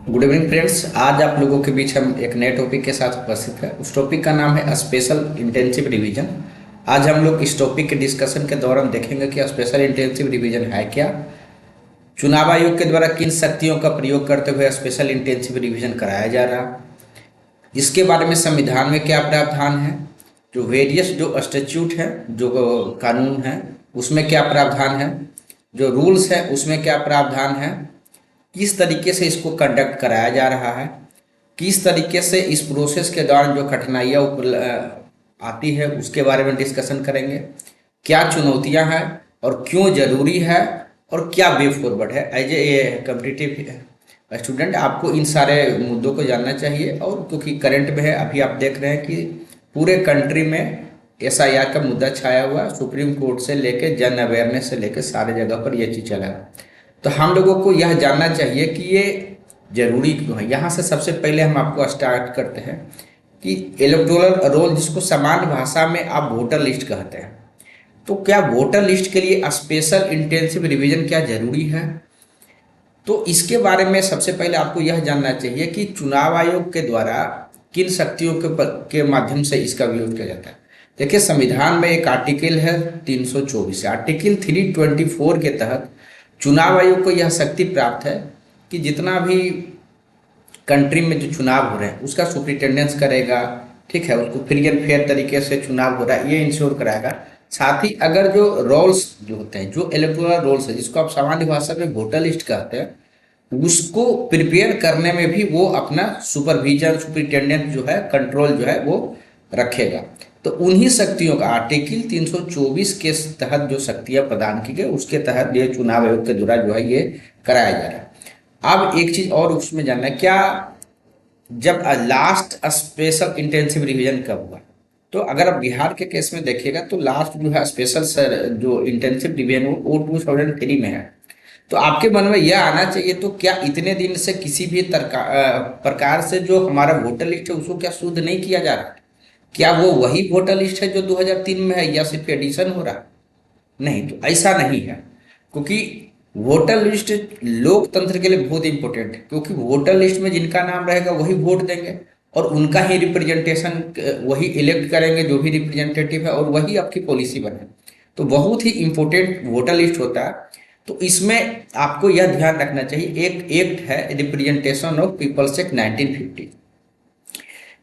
Good evening friends. आज आप लोगों के बीच हम एक नए टॉपिक के साथ उपस्थित है। उस टॉपिक का नाम है स्पेशल इंटेंसिव रिवीजन। आज हम लोग इस टॉपिक के डिस्कशन के दौरान देखेंगे कि स्पेशल इंटेंसिव रिवीजन है क्या, चुनाव आयोग के द्वारा किन शक्तियों का प्रयोग करते हुए स्पेशल इंटेंसिव रिवीजन कराया जा रहा, इसके बारे में संविधान में क्या प्रावधान है, जो वेरियस जो स्टैट्यूट है, जो कानून है उसमें क्या प्रावधान है, जो रूल्स है उसमें क्या प्रावधान है, किस तरीके से इसको कंडक्ट कराया जा रहा है, किस तरीके से इस प्रोसेस के दौरान जो कठिनाइयाँ आती है उसके बारे में डिस्कशन करेंगे, क्या चुनौतियां हैं और क्यों जरूरी है और क्या वे फॉरवर्ड है। एज ए कम्पिटिटिव स्टूडेंट आपको इन सारे मुद्दों को जानना चाहिए। और क्योंकि करंट में है, अभी आप देख रहे हैं कि पूरे कंट्री में एसआईआर का मुद्दा छाया हुआ, सुप्रीम कोर्ट से लेके जन अवेयरनेस से लेके सारे जगह पर यह चीज़ चला है। तो हम लोगों को यह जानना चाहिए कि ये जरूरी क्यों है। यहाँ से सबसे पहले हम आपको स्टार्ट करते हैं कि इलेक्टोरल रोल, जिसको सामान्य भाषा में आप वोटर लिस्ट कहते हैं, तो क्या वोटर लिस्ट के लिए स्पेशल इंटेंसिव रिवीजन क्या जरूरी है। तो इसके बारे में सबसे पहले आपको यह जानना चाहिए कि चुनाव आयोग के द्वारा किन शक्तियों के माध्यम से इसका विरोध किया जाता है। देखिए, संविधान में एक आर्टिकल है 324, आर्टिकल 324 के तहत चुनाव आयोग को यह शक्ति प्राप्त है कि जितना भी कंट्री में जो चुनाव हो रहे हैं उसका सुपरिटेंडेंस करेगा, ठीक है, उसको फ्री एंड फेयर तरीके से चुनाव हो रहा है ये इंश्योर कराएगा। साथ ही अगर जो रोल्स जो होते हैं, जो इलेक्टोरल रोल्स है, जिसको आप सामान्य भाषा में वोटर लिस्ट कहते हैं, उसको प्रिपेयर करने में भी वो अपना सुपरविजन, सुपरिटेंडेंट जो है, कंट्रोल जो है वो रखेगा। तो उन्हीं शक्तियों का आर्टिकल 324 के तहत जो शक्तियां प्रदान की गई उसके तहत ये चुनाव आयोग के द्वारा जो है ये कराया जा रहा है। अब एक चीज और उसमें जानना है, क्या जब लास्ट स्पेशल इंटेंसिव रिवीजन कब हुआ। तो अगर आप बिहार के केस में देखिएगा तो लास्ट जो है स्पेशल जो इंटेंसिव रिवीजन वो 2003 में है। तो आपके मन में यह आना चाहिए, तो क्या इतने दिन से किसी भी प्रकार से जो हमारा वोटर लिस्ट है उसको क्या शुद्ध नहीं किया जा रहा है? क्या वो वही वोटर लिस्ट है जो 2003 में है या सिर्फ एडिशन हो रहा है? नहीं, तो ऐसा नहीं है, क्योंकि वोटर लिस्ट लोकतंत्र के लिए बहुत इंपॉर्टेंट है। क्योंकि वोटर लिस्ट में जिनका नाम रहेगा वही वोट देंगे और उनका ही रिप्रेजेंटेशन वही इलेक्ट करेंगे, जो भी रिप्रेजेंटेटिव है, और वही आपकी पॉलिसी बने। तो बहुत ही इंपॉर्टेंट वोटर लिस्ट होता है। तो इसमें आपको यह ध्यान रखना चाहिए, एक एक्ट है रिप्रेजेंटेशन ऑफ पीपल्स एक्ट 1950,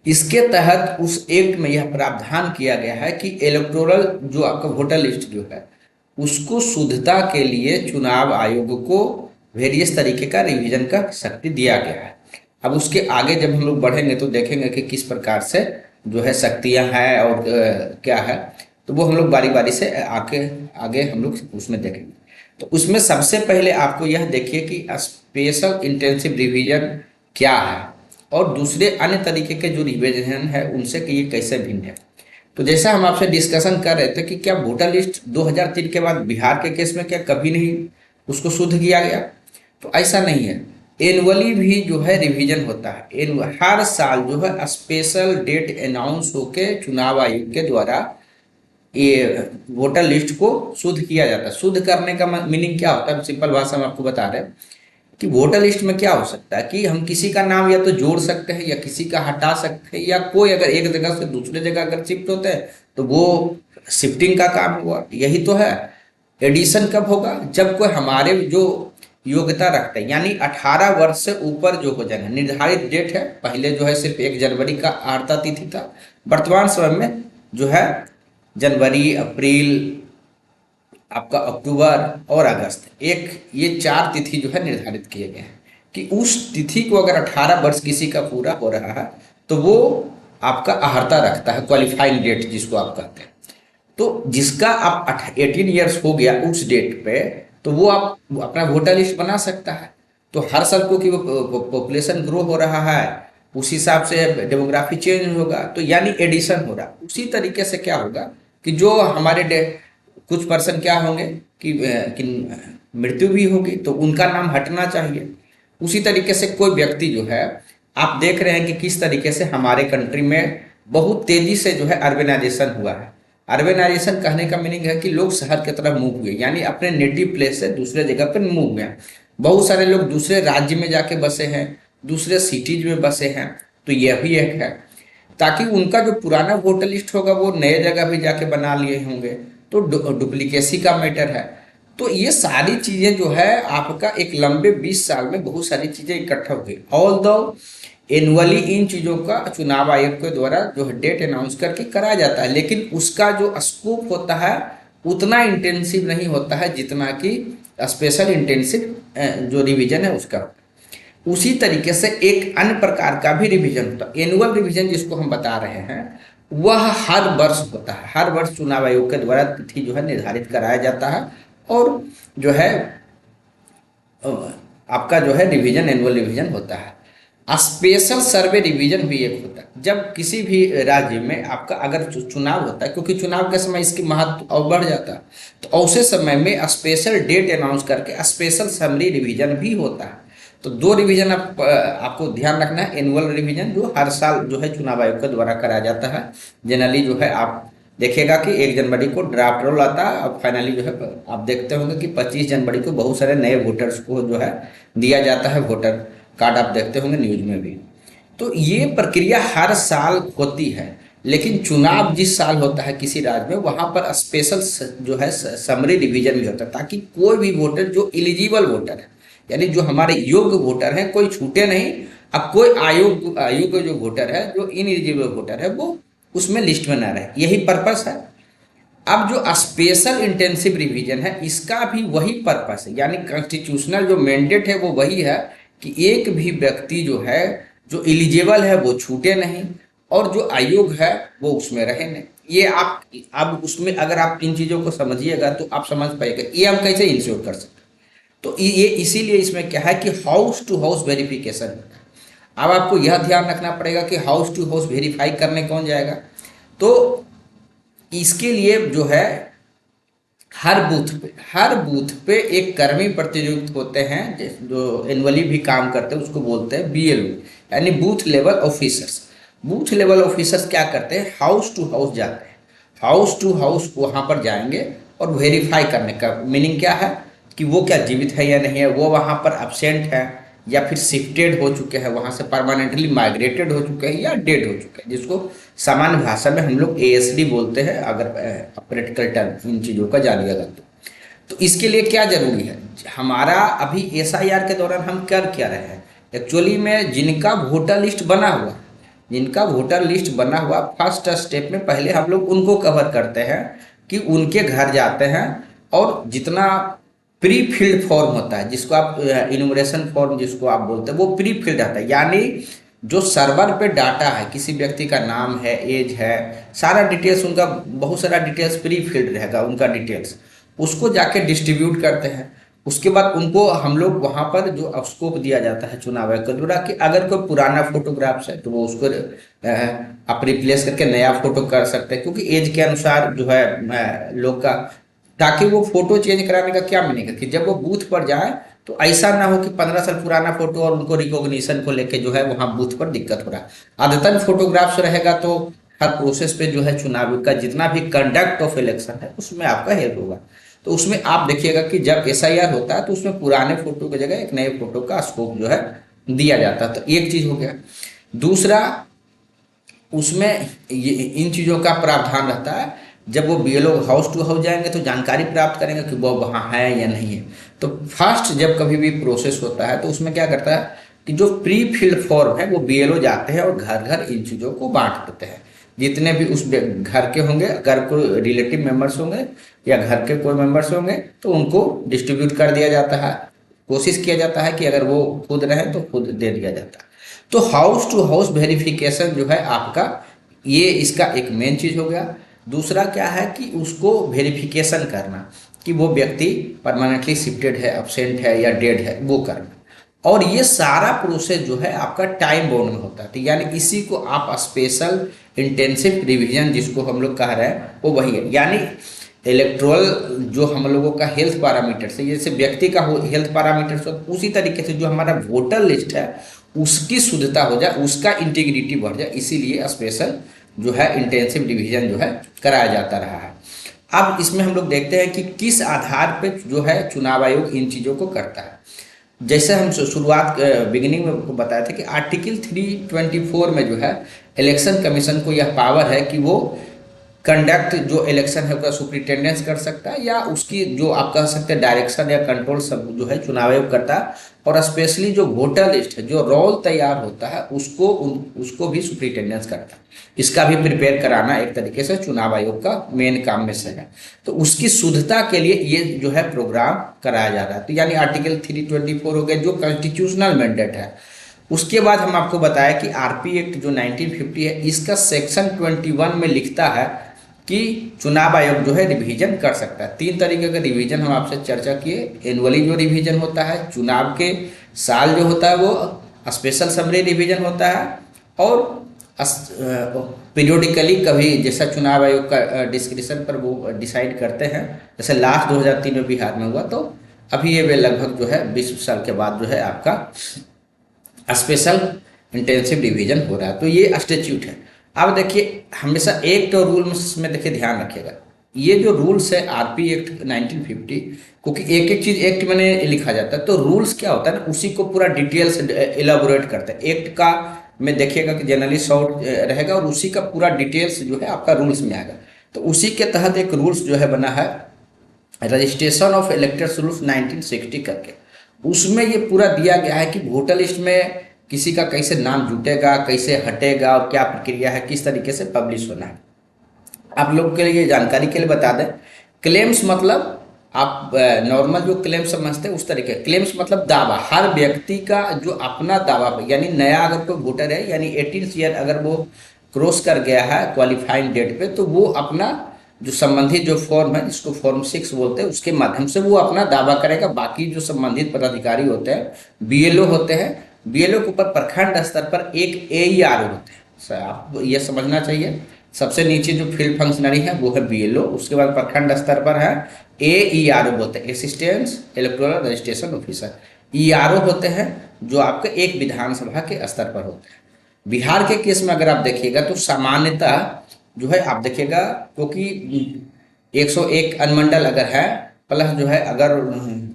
इसके तहत उस एक्ट में यह प्रावधान किया गया है कि इलेक्टोरल जो आपका वोटर लिस्ट जो है उसको शुद्धता के लिए चुनाव आयोग को वेरियस तरीके का रिवीजन का शक्ति दिया गया है। अब उसके आगे जब हम लोग बढ़ेंगे तो देखेंगे कि किस प्रकार से जो है शक्तियां हैं और क्या है, तो वो हम लोग बारी बारी से आगे हम लोग उसमें देखेंगे। तो उसमें सबसे पहले आपको यह देखिए कि स्पेशल इंटेंसिव रिवीजन क्या है और दूसरे अन्य तरीके के जो रिवीजन है उनसे कि ये कैसे भिन्न है। तो जैसा हम आपसे डिस्कशन कर रहे थे कि क्या वोटर लिस्ट 2003 के बाद बिहार के केस में क्या कभी नहीं उसको शुद्ध किया गया, तो ऐसा नहीं है। एनुअली भी जो है रिवीजन होता है, हर साल जो है स्पेशल डेट अनाउंस होके चुनाव आयोग के द्वारा ये वोटर लिस्ट को शुद्ध किया जाता है। शुद्ध करने का मीनिंग क्या होता है, सिंपल भाषा में आपको बता रहे हैं कि वोटर लिस्ट में क्या हो सकता है कि हम किसी का नाम या तो जोड़ सकते हैं या किसी का हटा सकते हैं, या कोई अगर एक जगह से दूसरे जगह अगर शिफ्ट होते हैं तो वो शिफ्टिंग का काम हुआ, यही तो है। एडिशन कब होगा, जब कोई हमारे जो योग्यता रखते हैं, यानी 18 वर्ष से ऊपर जो हो जाएगा। निर्धारित डेट है, पहले जो है सिर्फ 1 जनवरी का आर्ता तिथि था, वर्तमान समय में जो है जनवरी, अप्रैल, आपका अक्टूबर और अगस्त, एक ये 4 तिथि जो है निर्धारित किए गए हैं कि उस तिथि को अगर 18 वर्ष किसी का पूरा हो रहा है तो वो आपका अहर्ता रखता है, क्वालिफाइंग डेट जिसको आप कहते हैं। तो जिसका आप 18 ईयर्स हो गया उस डेट पे, तो वो आप अपना वोटर लिस्ट बना सकता है। तो हर साल क्योंकि वो पॉपुलेशन ग्रो हो रहा है उस हिसाब से डेमोग्राफी चेंज होगा, तो यानी एडिशन हो रहा। उसी तरीके से क्या होगा कि जो हमारे कुछ पर्सन क्या होंगे कि मृत्यु भी होगी तो उनका नाम हटना चाहिए। उसी तरीके से कोई व्यक्ति जो है, आप देख रहे हैं कि किस तरीके से हमारे कंट्री में बहुत तेजी से जो है अर्बनाइजेशन हुआ है। अर्बनाइजेशन कहने का मीनिंग है कि लोग शहर की तरफ मूव हुए, यानी अपने नेटिव प्लेस से दूसरे जगह पर मूव हुए। बहुत सारे लोग दूसरे राज्य में जाके बसे हैं, दूसरे सिटीज में बसे हैं, तो यह भी एक है, ताकि उनका जो पुराना वोटर लिस्ट होगा वो नए जगह भी जाके बना लिए होंगे, तो डुप्लीकेसी का मैटर है। तो ये सारी चीज़ें जो है आपका एक लंबे 20 साल में बहुत सारी चीज़ें इकट्ठा हो गई। ऑल दो एनुअली इन चीज़ों का चुनाव आयोग के द्वारा जो है डेट अनाउंस करके कराया जाता है, लेकिन उसका जो स्कोप होता है उतना इंटेंसिव नहीं होता है जितना कि स्पेशल इंटेंसिव जो रिवीजन है उसका। उसी तरीके से एक अन्य प्रकार का भी रिवीजन होता है, एनुअल रिवीजन जिसको हम बता रहे हैं, वह हर वर्ष होता है। हर वर्ष चुनाव आयोग के द्वारा तिथि जो है निर्धारित कराया जाता है, और जो है आपका जो है रिवीजन एनुअल रिवीजन होता है। स्पेशल सर्वे रिवीजन भी एक होता है। जब किसी भी राज्य में आपका अगर चुनाव होता है, क्योंकि चुनाव के समय इसकी महत्व और बढ़ जाता है, तो ऐसे समय में स्पेशल डेट अनाउंस करके स्पेशल समरी रिवीजन भी होता है। तो दो रिवीजन आपको ध्यान रखना है। एनुअल रिवीजन जो हर साल जो है चुनाव आयोग के द्वारा कराया जाता है। जनरली जो है आप देखिएगा कि 1 जनवरी को ड्राफ्ट रोल आता है, और फाइनली जो है आप देखते होंगे कि 25 जनवरी को बहुत सारे नए वोटर्स को जो है दिया जाता है वोटर कार्ड, आप देखते होंगे न्यूज में भी। तो ये प्रक्रिया हर साल होती है, लेकिन चुनाव जिस साल होता है किसी राज्य में, वहाँ पर स्पेशल जो है समरी रिवीजन भी होता है, ताकि कोई भी वोटर जो एलिजिबल वोटर है, यानी जो हमारे योग्य वोटर हैं, कोई छूटे नहीं। अब कोई अयोग्य जो वोटर है, जो इनएलिजिबल वोटर है, वो उसमें लिस्ट में ना रहे, यही पर्पस है। अब जो स्पेशल इंटेंसिव रिवीजन है, इसका भी वही पर्पस है, यानी कॉन्स्टिट्यूशनल जो मैंडेट है वो वही है कि एक भी व्यक्ति जो है, जो एलिजिबल है वो छूटे नहीं, और जो अयोग्य है वो उसमें रहे नहीं। ये आप अब उसमें अगर आप इन चीज़ों को समझिएगा तो आप समझ पाएंगे ये हम कैसे इंश्योर कर सकते हैं। तो ये इसीलिए इसमें क्या है कि हाउस टू हाउस वेरिफिकेशन होता है। अब आपको यह ध्यान रखना पड़ेगा कि हाउस टू हाउस वेरीफाई करने कौन जाएगा। तो इसके लिए जो है हर बूथ पे एक कर्मी प्रतिनियुक्त होते हैं, जो एनुअली भी काम करते हैं, उसको बोलते हैं बीएलओ, यानी booth level officers. Booth level officers क्या करते हैं, हाउस टू हाउस जाते हैं। हाउस टू हाउस वहाँ पर जाएंगे और वेरीफाई करने का मीनिंग क्या है कि वो क्या जीवित है या नहीं है, वो वहाँ पर एब्सेंट है या फिर शिफ्टेड हो चुके हैं, वहाँ से परमानेंटली माइग्रेटेड हो चुके हैं या डेड हो चुके हैं, जिसको सामान्य भाषा में हम लोग एएसडी बोलते हैं, अगर प्रैक्टिकल टर्म इन चीज़ों का जानिएगा तो इसके लिए क्या जरूरी है, हमारा अभी एसआईआर के दौरान हम कर क्या रहे हैं, एक्चुअली में जिनका वोटर लिस्ट बना हुआ फर्स्ट स्टेप में पहले हम लोग उनको कवर करते हैं कि उनके घर जाते हैं, और जितना प्री फिल्ड फॉर्म होता है, जिसको आप इनुमरेशन फॉर्म जिसको आप बोलते हैं, वो प्री फिल्ड आता है, यानी जो सर्वर पे डाटा है, किसी व्यक्ति का नाम है, एज है, सारा डिटेल्स उनका, बहुत सारा डिटेल्स प्री फिल्ड रहेगा उनका डिटेल्स, उसको जाके डिस्ट्रीब्यूट करते हैं। उसके बाद उनको हम लोग वहाँ पर जो स्कोप दिया जाता है चुनाव आयोग के द्वारा कि अगर कोई पुराना फोटोग्राफ्स है तो वो उसको आप रिप्लेस करके नया फोटो कर सकते हैं, क्योंकि एज के अनुसार जो है लोग का, ताकि वो फोटो चेंज कराने का क्या मीनिंग है कि जब वो बूथ पर जाए तो ऐसा ना हो कि 15 साल पुराना फोटो और उनको रिकॉग्निशन को लेके जो है वहाँ बूथ पर दिक्कत हो रहा है। अद्यतन फोटोग्राफ्स रहेगा तो हर प्रोसेस पे जो है चुनाव का जितना भी कंडक्ट ऑफ इलेक्शन है उसमें आपका हेल्प होगा। तो उसमें आप देखिएगा कि जब एसआईआर होता है तो उसमें पुराने फोटो की जगह एक नए फोटो का स्कोप जो है दिया जाता है। तो एक चीज हो गया। दूसरा, उसमें ये इन चीज़ों का प्रावधान रहता है, जब वो बीएलओ हाउस टू हाउस जाएंगे तो जानकारी प्राप्त करेंगे कि वो वहाँ है या नहीं है। तो फर्स्ट जब कभी भी प्रोसेस होता है तो उसमें क्या करता है कि जो प्री फिल्ड फॉर्म है वो बीएलओ जाते हैं और घर घर इन चीज़ों को बांट देते हैं। जितने भी उस घर के होंगे, अगर कोई रिलेटिव मेंबर्स होंगे या घर के कोई मेंबर्स होंगे तो उनको डिस्ट्रीब्यूट कर दिया जाता है। कोशिश किया जाता है कि अगर वो खुद रहें तो खुद दे दिया जाता है। तो हाउस टू हाउस वेरिफिकेशन जो है आपका, ये इसका एक मेन चीज़ हो गया। दूसरा क्या है कि उसको वेरिफिकेशन करना कि वो व्यक्ति परमानेंटली शिफ्टेड है, एब्सेंट है या डेड है, वो करना। और ये सारा प्रोसेस जो है आपका टाइम बाउंड में होता है। तो यानी इसी को आप स्पेशल इंटेंसिव रिवीजन जिसको हम लोग कह रहे हैं वो वही है। यानी इलेक्ट्रल जो हम लोगों का हेल्थ पैरामीटर्स है, जैसे व्यक्ति का हेल्थ पैरामीटर्स हो, उसी तरीके से जो हमारा वोटर लिस्ट है उसकी शुद्धता हो जाए, उसका इंटीग्रिटी बढ़ जाए, इसीलिए स्पेशल जो है इंटेंसिव रिवीजन जो है कराया जाता रहा है। अब इसमें हम लोग देखते हैं कि किस आधार पे जो है चुनाव आयोग इन चीज़ों को करता है। जैसे हम शुरुआत बिगिनिंग में आपको बताया था कि आर्टिकल 324 में जो है इलेक्शन कमीशन को यह पावर है कि वो कंडक्ट जो इलेक्शन है उसका सुप्रिंटेंडेंस कर सकता है, या उसकी जो आप कह सकते हैं डायरेक्शन या कंट्रोल सब जो है चुनाव आयोग करता है। और स्पेशली जो वोटर लिस्ट है, जो रोल तैयार होता है, उसको भी सुप्रिंटेंडेंस करता है। इसका भी प्रिपेयर कराना एक तरीके से चुनाव आयोग का मेन काम में से है। तो उसकी शुद्धता के लिए ये जो है प्रोग्राम कराया जा रहा है। तो यानी आर्टिकल 324 हो गया जो कॉन्स्टिट्यूशनल मैंडेट है। उसके बाद हम आपको बताया कि आरपी एक्ट जो 1950 है, इसका सेक्शन 21 में लिखता है कि चुनाव आयोग जो है रिवीजन कर सकता है। 3 तरीके का रिवीजन हम आपसे चर्चा किए। एनुअली जो रिवीजन होता है, चुनाव के साल जो होता है वो स्पेशल समरी रिवीजन होता है, और पीरियोडिकली कभी जैसा चुनाव आयोग का डिस्क्रिप्शन पर वो डिसाइड करते हैं। जैसे लास्ट 2003 में बिहार में हुआ, तो अभी ये लगभग जो है 20 साल के बाद जो है आपका स्पेशल इंटेंसिव डिवीजन हो रहा है। तो ये स्टैट्यूट है। अब देखिए हमेशा एक्ट और रूल्स में देखिए ध्यान रखिएगा, ये जो रूल्स है आरपी एक्ट 1950, क्योंकि एक एक चीज एक्ट में लिखा जाता है, तो रूल्स क्या होता है ना, उसी को पूरा डिटेल से इलाबोरेट करता है। एक्ट का में देखिएगा कि जनरली शॉर्ट रहेगा, और उसी का पूरा डिटेल्स जो है आपका रूल्स में आएगा। तो उसी के तहत एक रूल्स जो है बना है रजिस्ट्रेशन ऑफ इलेक्टर्स रूल्स 1960 करके। उसमें ये पूरा दिया गया है कि वोटर लिस्ट में किसी का कैसे नाम जुटेगा, कैसे हटेगा, और क्या प्रक्रिया है, किस तरीके से पब्लिश होना है। आप लोग के लिए जानकारी के लिए बता दें, क्लेम्स मतलब आप नॉर्मल जो क्लेम समझते हैं उस तरीके। क्लेम्स मतलब दावा, हर व्यक्ति का जो अपना दावा, यानी नया अगर कोई वोटर है, यानी 18 ईयर अगर वो क्रॉस कर गया है क्वालिफाइंग डेट पे, तो वो अपना जो संबंधित जो फॉर्म है, जिसको फॉर्म 6 बोलते हैं, उसके माध्यम से वो अपना दावा करेगा। बाकी जो संबंधित पदाधिकारी होते हैं, बीएलओ होते हैं, बीएलओ के ऊपर प्रखंड स्तर पर एक एईआरओ होते हैं। आप ये समझना चाहिए, सबसे नीचे जो फील्ड फंक्शनरी है वो है बीएलओ, उसके बाद प्रखंड स्तर पर है एईआरओ बोलते हैं, assistant electoral registration officer. ERO होते हैं जो आपके एक विधानसभा के स्तर पर होते हैं। बिहार के केस में अगर आप देखिएगा तो सामान्यतः जो है आप देखिएगा, क्योंकि 101 अनुमंडल अगर है, प्लस जो है अगर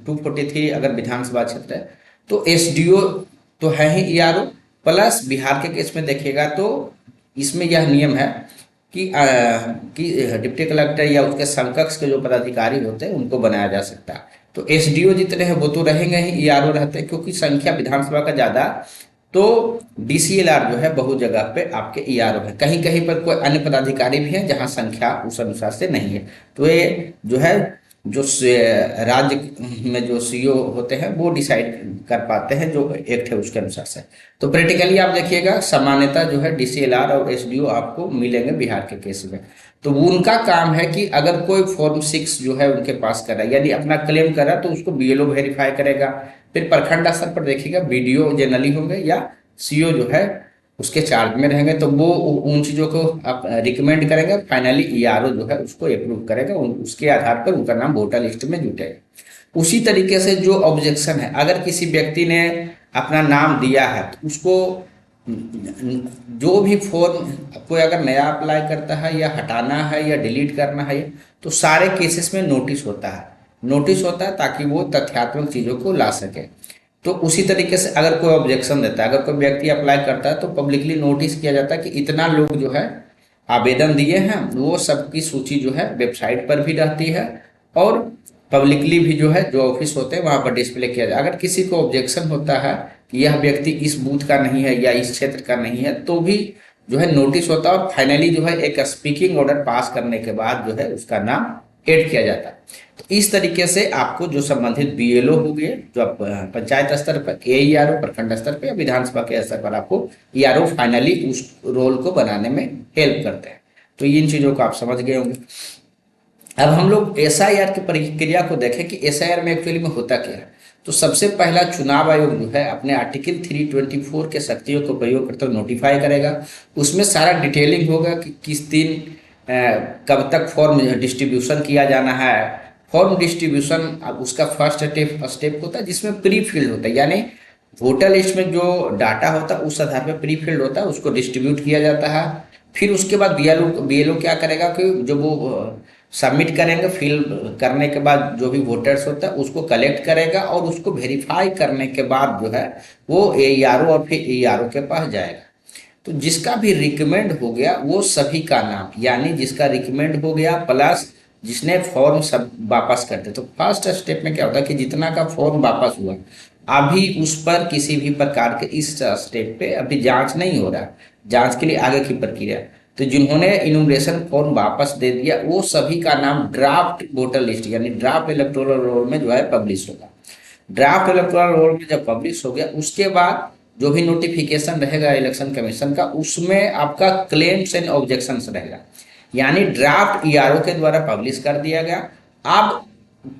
243 अगर विधानसभा क्षेत्र है, तो एसडीओ तो है ही ईआरओ, प्लस बिहार के केस में देखिएगा तो इसमें यह नियम है कि डिप्टी कलेक्टर या उसके समकक्ष के जो पदाधिकारी होते हैं उनको बनाया जा सकता है। तो एसडीओ जितने हैं वो तो रहेंगे ही, ईआरओ रहते हैं, क्योंकि संख्या विधानसभा का ज़्यादा। तो डीसीएलआर जो है बहुत जगह पे आपके ईआरओ है, कहीं कहीं पर कोई अन्य पदाधिकारी भी हैं जहां संख्या उस अनुसार से नहीं है। तो ये जो है जो राज्य में जो सीईओ होते हैं वो डिसाइड कर पाते हैं जो एक्ट है उसके अनुसार से। तो प्रैक्टिकली आप देखिएगा सामान्यतः जो है डीसीएलआर और एसडीओ आपको मिलेंगे बिहार के केस में। तो उनका काम है कि अगर कोई फॉर्म 6 जो है उनके पास कर रहा है, यानी अपना क्लेम कर रहा है, तो उसको बीएलओ वेरीफाई करेगा। फिर प्रखंड स्तर पर देखिएगा बीडीओ जनरली होंगे या सीईओ जो है उसके चार्ज में रहेंगे, तो वो उन चीज़ों को आप रिकमेंड करेंगे। फाइनली ईआरओ जो है उसको अप्रूव करेगा, उसके आधार पर उनका नाम वोटर लिस्ट में जुटेगा। उसी तरीके से जो ऑब्जेक्शन है, अगर किसी व्यक्ति ने अपना नाम दिया है तो उसको जो भी फॉर्म कोई अगर नया अप्लाई करता है या हटाना है या डिलीट करना है, तो सारे केसेस में नोटिस होता है ताकि वो तथ्यात्मक चीज़ों को ला सके। तो उसी तरीके से अगर कोई ऑब्जेक्शन देता है, अगर कोई व्यक्ति अप्लाई करता है, तो पब्लिकली नोटिस किया जाता है कि इतना लोग जो है आवेदन दिए हैं, वो सबकी सूची जो है वेबसाइट पर भी रहती है, और पब्लिकली भी जो है जो ऑफिस होते हैं वहाँ पर डिस्प्ले किया जाए। अगर किसी को ऑब्जेक्शन होता है कि यह व्यक्ति इस बूथ का नहीं है या इस क्षेत्र का नहीं है, तो भी जो है नोटिस होता है, और फाइनली जो है एक स्पीकिंग ऑर्डर पास करने के बाद जो है उसका नाम ऐड किया जाता है। तो इस तरीके से आपको जो संबंधित बीएलओ हो गए, जो आप पंचायत स्तर पर एईआरओ, प्रखंड स्तर पर या विधानसभा के स्तर पर आपको ईआरओ फाइनली उस रोल को बनाने में हेल्प करते हैं। तो इन चीज़ों को आप समझ गए होंगे। अब हम लोग एसआईआर की प्रक्रिया को देखें कि एसआईआर में एक्चुअली में होता क्या है। तो सबसे पहला चुनाव आयोग जो है अपने आर्टिकल 324 के शक्तियों को प्रयोग करते हुए नोटिफाई करेगा। उसमें सारा डिटेलिंग होगा कि किस दिन कब तक फॉर्म डिस्ट्रीब्यूशन किया जाना है। फॉर्म डिस्ट्रीब्यूशन उसका फर्स्ट स्टेप होता है जिसमें प्री फिल्ड होता है, यानी वोटर लिस्ट में जो डाटा होता है उस आधार पर प्री फिल्ड होता है, उसको डिस्ट्रीब्यूट किया जाता है। फिर उसके बाद बीएलओ क्या करेगा कि जब वो सबमिट करेंगे, फिल करने के बाद जो भी वोटर्स होता है उसको कलेक्ट करेगा और उसको वेरीफाई करने के बाद जो है वो AERO और फिर AERO के पास जाएगा। तो जिसका भी रिकमेंड हो गया वो सभी का नाम, यानी जिसका रिकमेंड हो गया प्लस जिसने फॉर्म सब वापस कर दे। तो फर्स्ट स्टेप में क्या होता है कि जितना का फॉर्म वापस हुआ, अभी उस पर किसी भी प्रकार के इस स्टेप पे अभी जांच नहीं हो रहा, जांच के लिए आगे की प्रक्रिया। तो जिन्होंने इनुमरेशन फॉर्म वापस दे दिया वो सभी का नाम ड्राफ्ट वोटर लिस्ट यानी ड्राफ्ट इलेक्टोरल रोल में जो है पब्लिश होगा। ड्राफ्ट इलेक्टोरल रोल में जब पब्लिश हो गया उसके बाद जो भी नोटिफिकेशन रहेगा इलेक्शन कमीशन का उसमें आपका क्लेम्स एंड ऑब्जेक्शंस रहेगा, यानी ड्राफ्ट ERO के द्वारा पब्लिश कर दिया गया। अब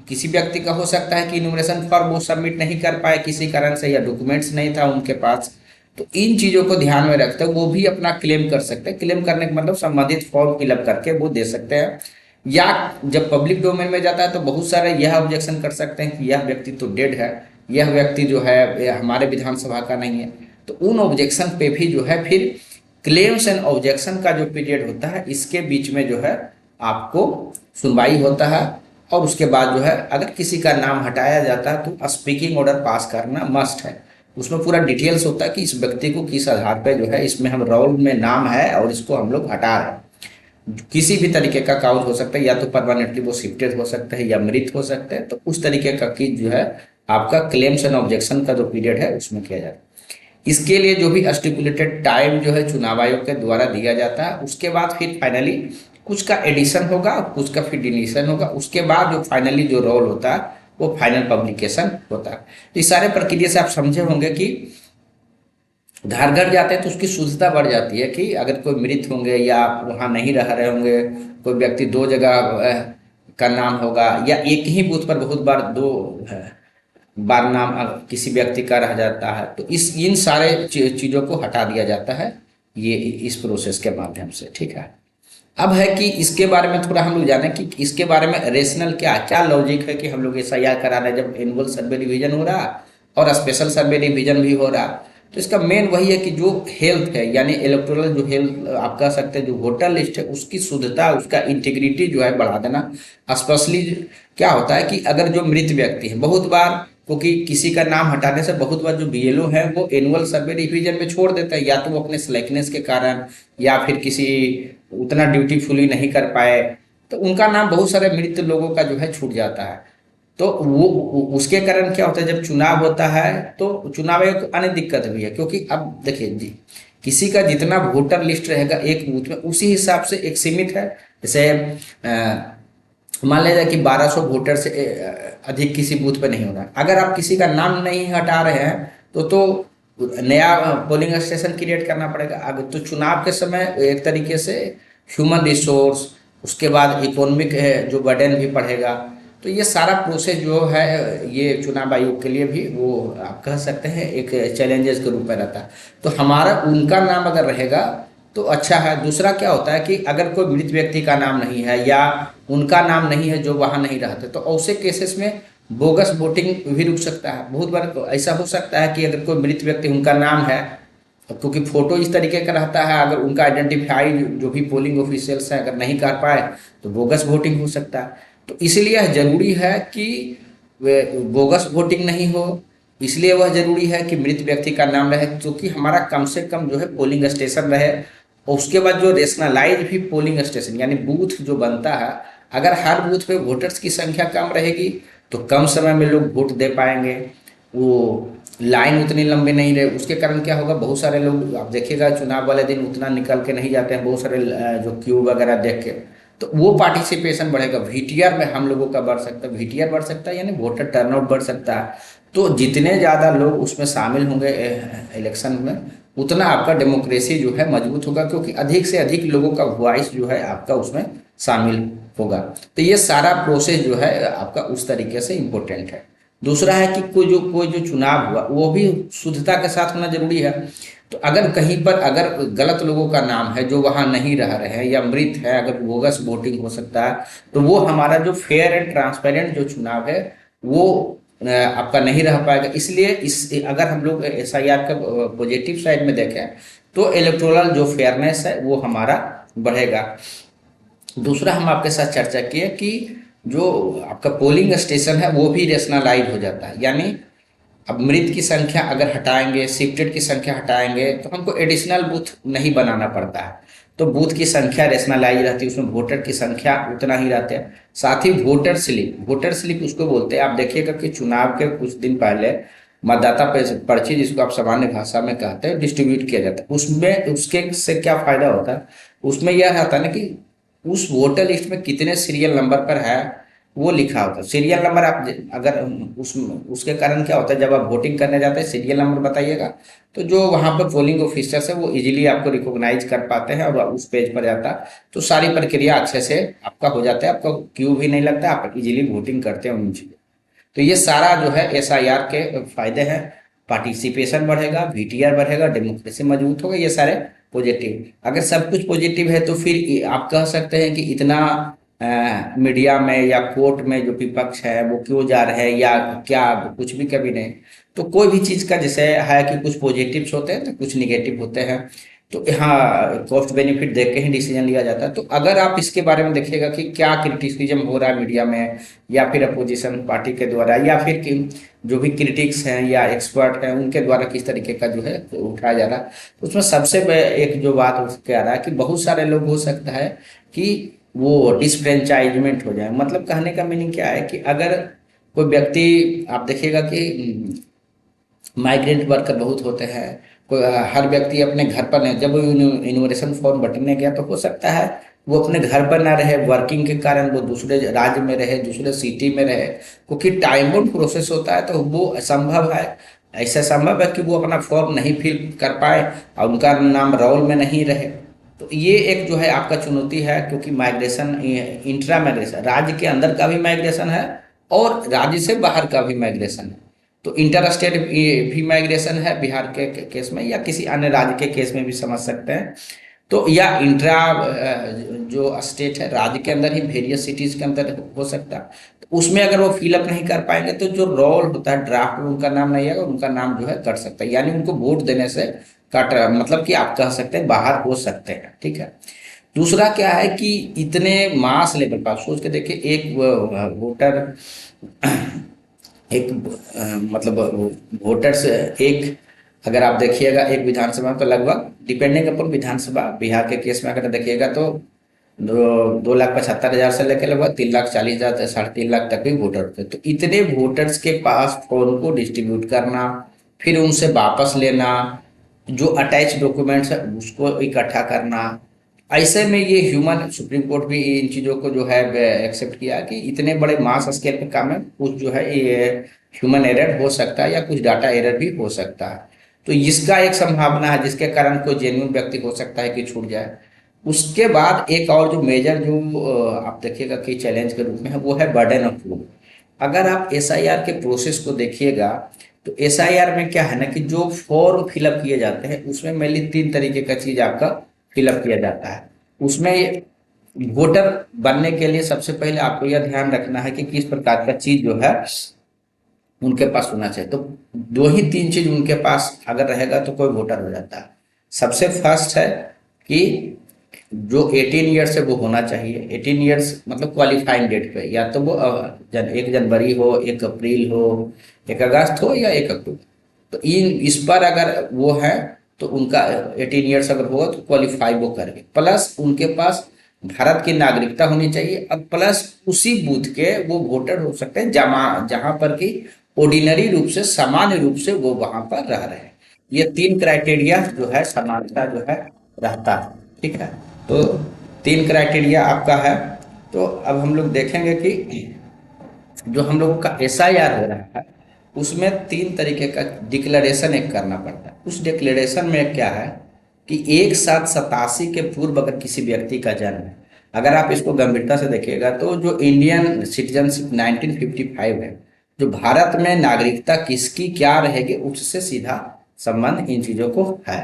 किसी व्यक्ति का हो सकता है कि इन्यूमरेशन फॉर्म वो सबमिट नहीं कर पाए किसी कारण से या डॉक्यूमेंट्स नहीं था उनके पास, तो इन चीज़ों को ध्यान में रखते हुए वो भी अपना क्लेम कर सकते हैं। क्लेम करने का मतलब संबंधित फॉर्म फिलअप करके वो दे सकते हैं। या जब पब्लिक डोमेन में जाता है तो बहुत सारे यह ऑब्जेक्शन कर सकते हैं कि यह व्यक्ति तो डेड है, यह व्यक्ति जो है हमारे विधानसभा का नहीं है। तो उन ऑब्जेक्शन पे भी जो है फिर क्लेम्स एंड ऑब्जेक्शन का जो पीरियड होता है इसके बीच में जो है आपको सुनवाई होता है। और उसके बाद जो है अगर किसी का नाम हटाया जाता है तो स्पीकिंग ऑर्डर पास करना मस्ट है। उसमें पूरा डिटेल्स होता है कि इस व्यक्ति को किस आधार पे जो है इसमें हम रोल में नाम है और इसको हम लोग हटा रहे हैं। किसी भी तरीके का काउज हो सकता है, या तो परमानेंटली वो शिफ्टेड हो सकता है या मृत हो सकते हैं। तो उस तरीके का चीज जो है आपका क्लेम्स एंड ऑब्जेक्शन का जो पीरियड है उसमें किया जाता है। इसके लिए जो भी स्टिपुलेटेड टाइम जो है चुनाव आयोग के द्वारा दिया जाता है, उसके बाद फिर फाइनली कुछ का एडिशन होगा कुछ का फिर डिलीशन होगा। उसके बाद जो फाइनली जो रोल होता है वो फाइनल पब्लिकेशन होता है। तो इस सारे प्रक्रिया से आप समझे होंगे कि घर घर जाते हैं तो उसकी शुद्धता बढ़ जाती है कि अगर कोई मृत होंगे या वहाँ नहीं रह रहे होंगे, कोई व्यक्ति दो जगह का नाम होगा या एक ही बूथ पर बहुत बार दो बार नाम किसी व्यक्ति का रह जाता है, तो इस इन सारे चीज़ों को हटा दिया जाता है ये इस प्रोसेस के माध्यम से। ठीक है, अब है कि इसके बारे में थोड़ा हम लोग जाने कि इसके बारे में रेशनल क्या क्या लॉजिक है कि हम लोग SIR करा रहे हैं जब एनुअल सर्वे रिवीजन हो रहा और स्पेशल सर्वे रिवीजन भी हो रहा। तो इसका मेन वही है कि जो हेल्थ है यानी इलेक्टोरल जो हेल्थ आप कह सकते हैं जो वोटर लिस्ट है उसकी शुद्धता उसका इंटीग्रिटी जो है बढ़ा देना। स्पेशली क्या होता है कि अगर जो मृत व्यक्ति है बहुत बार क्योंकि किसी का नाम हटाने से बहुत बार जो BLO है वो एनुअल सर्वे रिवीजन में छोड़ देता है, या तो वो अपने स्लैकनेस के कारण या फिर किसी उतना ड्यूटीफुली नहीं कर पाए, तो उनका नाम बहुत सारे मृत लोगों का जो है छूट जाता है। तो वो उसके कारण क्या होता है जब चुनाव होता है तो चुनाव एक अन्य दिक्कत भी है, क्योंकि अब देखिए जी किसी का जितना वोटर लिस्ट रहेगा एक बूथ में उसी हिसाब से एक सीमित है। जैसे मान लीजिए कि 1200 वोटर से अधिक किसी बूथ पे नहीं होना। अगर आप किसी का नाम नहीं हटा रहे हैं तो नया पोलिंग स्टेशन क्रिएट करना पड़ेगा। अगर तो चुनाव के समय एक तरीके से ह्यूमन रिसोर्स उसके बाद इकोनॉमिक जो बर्डन भी पड़ेगा। तो ये सारा प्रोसेस जो है ये चुनाव आयोग के लिए भी वो आप कह सकते हैं एक चैलेंजेस के रूप में रहता है। तो हमारा उनका नाम अगर रहेगा तो अच्छा है। दूसरा क्या होता है कि अगर कोई मृत व्यक्ति का नाम नहीं है या उनका नाम नहीं है जो वहाँ नहीं रहते, तो ऐसे केसेस में बोगस वोटिंग भी रुक सकता है। बहुत बार ऐसा हो सकता है कि अगर कोई मृत व्यक्ति उनका नाम है क्योंकि फोटो इस तरीके का रहता है, अगर उनका आइडेंटिफाई जो भी पोलिंग ऑफिशियल्स हैं अगर नहीं कर पाए तो बोगस वोटिंग हो सकता है। तो इसलिए यह जरूरी है कि बोगस वोटिंग नहीं हो, इसलिए वह जरूरी है कि मृत व्यक्ति का नाम रहे, क्योंकि हमारा कम से कम जो है पोलिंग स्टेशन रहे। और उसके बाद जो रेशनलाइज भी पोलिंग स्टेशन यानी बूथ जो बनता है, अगर हर बूथ पे वोटर्स की संख्या कम रहेगी तो कम समय में लोग वोट दे पाएंगे, वो लाइन उतनी लंबी नहीं रहे। उसके कारण क्या होगा बहुत सारे लोग आप देखिएगा चुनाव वाले दिन उतना निकल के नहीं जाते हैं, बहुत सारे जो क्यू वगैरह देख के, तो वो पार्टिसिपेशन बढ़ेगा। VTR में हम लोगों का बढ़ सकता है, VTR बढ़ सकता है यानी वोटर टर्नआउट बढ़ सकता है। तो जितने ज़्यादा लोग उसमें शामिल होंगे इलेक्शन में उतना आपका डेमोक्रेसी जो है मजबूत होगा, क्योंकि अधिक से अधिक लोगों का वॉइस जो है आपका उसमें शामिल होगा। तो ये सारा प्रोसेस जो है आपका उस तरीके से इम्पोर्टेंट है। दूसरा है कि कोई जो चुनाव हुआ वो भी शुद्धता के साथ होना जरूरी है। तो अगर कहीं पर अगर गलत लोगों का नाम है जो वहाँ नहीं रह रहे हैं या मृत है, अगर बोगस वोटिंग हो सकता है, तो वो हमारा जो फेयर एंड ट्रांसपेरेंट जो चुनाव है वो आपका नहीं रह पाएगा। इसलिए इस अगर हम लोग SIR का पॉजिटिव साइड में देखें तो इलेक्टोरल जो फेयरनेस है वो हमारा बढ़ेगा। दूसरा हम आपके साथ चर्चा किए कि जो आपका पोलिंग स्टेशन है वो भी रेशनलाइज हो जाता है, यानी अब मृत की संख्या अगर हटाएंगे, शिफ्टेड की संख्या हटाएंगे, तो हमको एडिशनल बूथ नहीं बनाना पड़ता है। तो बूथ की संख्या रेशनलाइज रहती है, उसमें वोटर की संख्या उतना ही रहते हैं। साथ ही वोटर स्लिप उसको बोलते हैं। आप देखिएगा कि चुनाव के कुछ दिन पहले मतदाता पर्ची, जिसको आप सामान्य भाषा में कहते हैं, डिस्ट्रीब्यूट किया जाता है। उसमें उसके से क्या फायदा होता है, उसमें यह रहता है ना कि उस वोटर लिस्ट में कितने सीरियल नंबर पर है वो लिखा होता है। सीरियल नंबर आप अगर उस उसके कारण क्या होता है, जब आप वोटिंग करने जाते हैं सीरियल नंबर बताइएगा, तो जो वहाँ पर पोलिंग ऑफिसर्स है वो इजीली आपको रिकॉग्नाइज कर पाते हैं और उस पेज पर जाता है। तो सारी प्रक्रिया अच्छे से आपका हो जाता है, आपका क्यू भी नहीं लगता, आप इजीली वोटिंग करते हैं उन चीज़ों। तो ये सारा जो है एसआईआर के फायदे हैं। पार्टिसिपेशन बढ़ेगा, वीटीआर बढ़ेगा, डेमोक्रेसी मजबूत होगा, ये सारे पॉजिटिव। अगर सब कुछ पॉजिटिव है तो फिर आप कह सकते हैं कि इतना मीडिया में या कोर्ट में जो विपक्ष है वो क्यों जा रहे हैं, या क्या कुछ भी कभी नहीं। तो कोई भी चीज़ का जैसे है कि कुछ पॉजिटिव्स होते हैं तो कुछ निगेटिव होते हैं। तो यहाँ कॉस्ट बेनिफिट देख के ही डिसीजन लिया जाता है। तो अगर आप इसके बारे में देखिएगा कि क्या क्रिटिसिज्म हो रहा है मीडिया में, या फिर अपोजिशन पार्टी के द्वारा, या फिर कि जो भी क्रिटिक्स हैं या एक्सपर्ट हैं उनके द्वारा किस तरीके का जो है तो उठाया जा रहा है, तो उसमें सबसे एक जो बात उठ के आ रहा है कि बहुत सारे लोग हो सकता है कि वो डिसफ्रेंचाइजमेंट हो जाए। मतलब कहने का मीनिंग क्या है कि अगर कोई व्यक्ति, आप देखिएगा कि माइग्रेंट वर्कर बहुत होते हैं। कोई हर व्यक्ति अपने घर पर नहीं, जब वो इनोवेशन फॉर्म भरने गया तो हो सकता है वो अपने घर पर ना रहे, वर्किंग के कारण वो दूसरे राज्य में रहे, दूसरे सिटी में रहे, क्योंकि टाइम बाउंड प्रोसेस होता है। तो वो असंभव है, ऐसा संभव है कि वो अपना फॉर्म नहीं फिल कर पाए और उनका नाम रोल में नहीं रहे। तो ये एक जो है आपका चुनौती है, क्योंकि माइग्रेशन, इंट्रा माइग्रेशन, राज्य के अंदर का भी माइग्रेशन है और राज्य से बाहर का भी माइग्रेशन है। तो इंटर स्टेट भी माइग्रेशन है बिहार के केस में, या किसी अन्य राज्य के केस में भी समझ सकते हैं। तो या इंट्रा जो स्टेट है, राज्य के अंदर ही वेरियस सिटीज के अंदर हो सकता है। तो उसमें अगर वो फिलअप नहीं कर पाएंगे तो जो रोल होता है ड्राफ्ट में उनका नाम नहीं आएगा, उनका नाम जो है कट सकता है, यानी उनको वोट देने से कट, मतलब कि आप कह सकते हैं बाहर हो सकते हैं। ठीक है। दूसरा क्या है कि इतने मास लेवल पर आप सोच के देखिए, एक वोटर एक मतलब वोटर्स एक, अगर आप देखिएगा एक विधानसभा में तो लगभग डिपेंडिंग अपन विधानसभा, बिहार के केस में अगर देखिएगा तो 2,75,000 से लेकर लगभग 3,40,000 3.5 लाख तक भी वोटर होते हैं। तो इतने वोटर्स के पास फॉर्म को डिस्ट्रीब्यूट करना, फिर उनसे वापस लेना, जो अटैच डॉक्यूमेंट्स है उसको इकट्ठा करना, ऐसे में ये ह्यूमन, सुप्रीम कोर्ट भी इन चीज़ों को जो है एक्सेप्ट किया कि इतने बड़े मास स्केल पे काम है, कुछ जो है ये ह्यूमन एरर हो सकता है या कुछ डाटा एरर भी हो सकता है। तो इसका एक संभावना है जिसके कारण कोई जेन्युइन व्यक्ति हो सकता है कि छूट जाए। उसके बाद एक और जो मेजर जो आप देखिएगा कि चैलेंज के रूप में है वो है बर्डन ऑफ प्रूफ। अगर आप एसआईआर के प्रोसेस को देखिएगा तो एसआईआर में क्या है ना कि जो फॉर्म फिलअप किए जाते हैं उसमें मेनली 3 तरीके का चीज आपका फिलअप किया जाता है। उसमें वोटर बनने के लिए सबसे पहले आपको यह ध्यान रखना है कि किस प्रकार का चीज जो है उनके पास होना चाहिए। तो 2 ही 3 चीज उनके पास अगर रहेगा तो कोई वोटर हो जाता है। सबसे फर्स्ट है कि जो 18 ईयर्स है वो होना चाहिए। 18 ईयर्स मतलब क्वालिफाइंग डेट पे, या तो वो 1 जनवरी हो, 1 अप्रैल हो, 1 अगस्त हो, या 1 अक्टूबर। तो इन इस पर अगर वो है तो उनका 18 ईयर्स अगर होगा तो क्वालिफाई वो करेंगे। प्लस उनके पास भारत की नागरिकता होनी चाहिए, और प्लस उसी बूथ के वो वोटर हो सकते हैं जहाँ पर कि ऑर्डिनरी रूप से, सामान्य रूप से वो वहां पर रह रहे हैं। ये 3 क्राइटेरिया जो है समानता जो है रहता है। ठीक है। तो 3 क्राइटेरिया आपका है। तो अब हम लोग देखेंगे कि जो हम लोगों का एसआईआर हो रहा है उसमें 3 तरीके का डिक्लेरेशन एक करना पड़ता है। उस डिक्लेरेशन में क्या है कि 1/7/87 के पूर्व अगर किसी व्यक्ति का जन्म है, अगर आप इसको गंभीरता से देखिएगा तो जो इंडियन सिटीजनशिप 1955 है, जो भारत में नागरिकता किसकी क्या रहेगी उससे सीधा संबंध इन चीज़ों को है।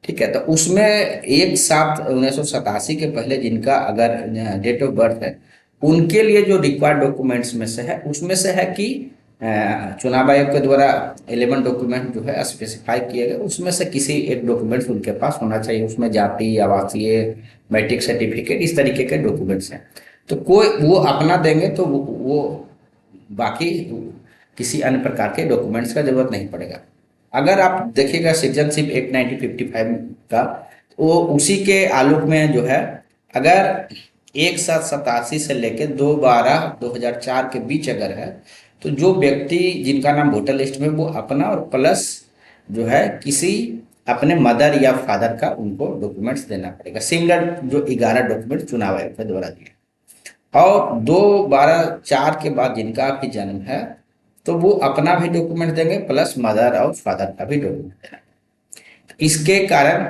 ठीक है। तो उसमें 1/7/1987 के पहले जिनका अगर डेट ऑफ बर्थ है, उनके लिए जो रिक्वायर्ड डॉक्यूमेंट्स में से है उसमें से है कि चुनाव आयोग के द्वारा 11 डॉक्यूमेंट जो है स्पेसिफाई किए गए, उसमें से किसी एक डॉक्यूमेंट्स उनके पास होना चाहिए। उसमें जाति, आवासीय, मैट्रिक सर्टिफिकेट, इस तरीके के डॉक्यूमेंट्स हैं। तो कोई वो अपना देंगे तो वो बाकी किसी अन्य प्रकार के डॉक्यूमेंट्स का जरूरत नहीं पड़ेगा। अगर आप देखिएगा सिटीजनशिप एक्ट 1955 का, तो वो उसी के आलोक में जो है, अगर 1787 से लेकर 2/12/2004 के बीच अगर है, तो जो व्यक्ति जिनका नाम वोटर लिस्ट में, वो अपना और प्लस जो है किसी अपने मदर या फादर का उनको डॉक्यूमेंट्स देना पड़ेगा, सिमिलर जो 11 डॉक्यूमेंट चुनाव आयोग के द्वारा दिए। और 2/12/4 के बाद जिनका भी जन्म है, तो वो अपना भी डॉक्यूमेंट देंगे प्लस मदर और फादर का भी डॉक्यूमेंट देना। इसके कारण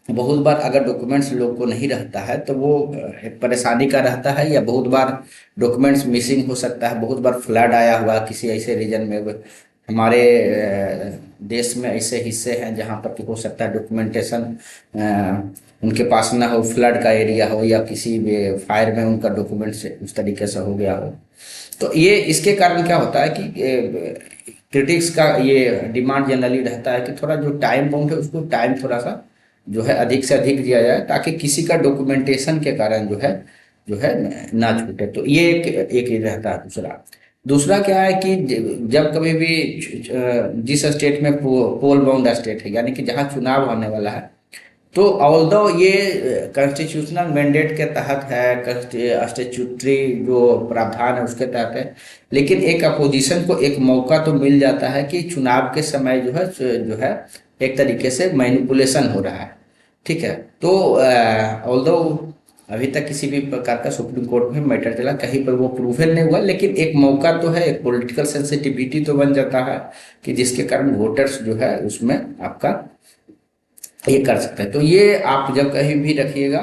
बहुत बार अगर डॉक्यूमेंट्स लोग को नहीं रहता है तो वो एक परेशानी का रहता है, या बहुत बार डॉक्यूमेंट्स मिसिंग हो सकता है। बहुत बार फ्लड आया हुआ किसी ऐसे रीजन में, हमारे देश में ऐसे हिस्से हैं जहाँ पर कि हो सकता है डॉक्यूमेंटेशन उनके पास ना हो, फ्लड का एरिया हो या किसी भी फायर में उनका डॉक्यूमेंट्स उस तरीके से हो गया हो। तो ये इसके कारण क्या होता है कि क्रिटिक्स का ये डिमांड जनरली रहता है कि थोड़ा जो टाइम बाउंड है उसको टाइम थोड़ा सा जो है अधिक से अधिक दिया जाए, ताकि किसी का डॉक्यूमेंटेशन के कारण जो है ना छूटे। तो ये एक ही रहता है। दूसरा दूसरा क्या है कि जब कभी भी जिस स्टेट में पोल बाउंड स्टेट है, यानी कि जहाँ चुनाव होने वाला है, तो ऑल्दो ये कॉन्स्टिट्यूशनल मैंडेट के तहत है, स्टेचुटरी जो प्रावधान है उसके तहत है, लेकिन एक अपोजिशन को एक मौका तो मिल जाता है कि चुनाव के समय जो है एक तरीके से मैनिपुलेशन हो रहा है। ठीक है, तो ऑल्दो अभी तक किसी भी प्रकार का सुप्रीम कोर्ट में मैटर चला, कहीं पर वो प्रूवन नहीं हुआ, लेकिन एक मौका तो है, एक पॉलिटिकल सेंसिटिविटी तो बन जाता है कि जिसके कारण वोटर्स जो है उसमें आपका ये कर सकते हैं। तो ये आप जब कहीं भी रखिएगा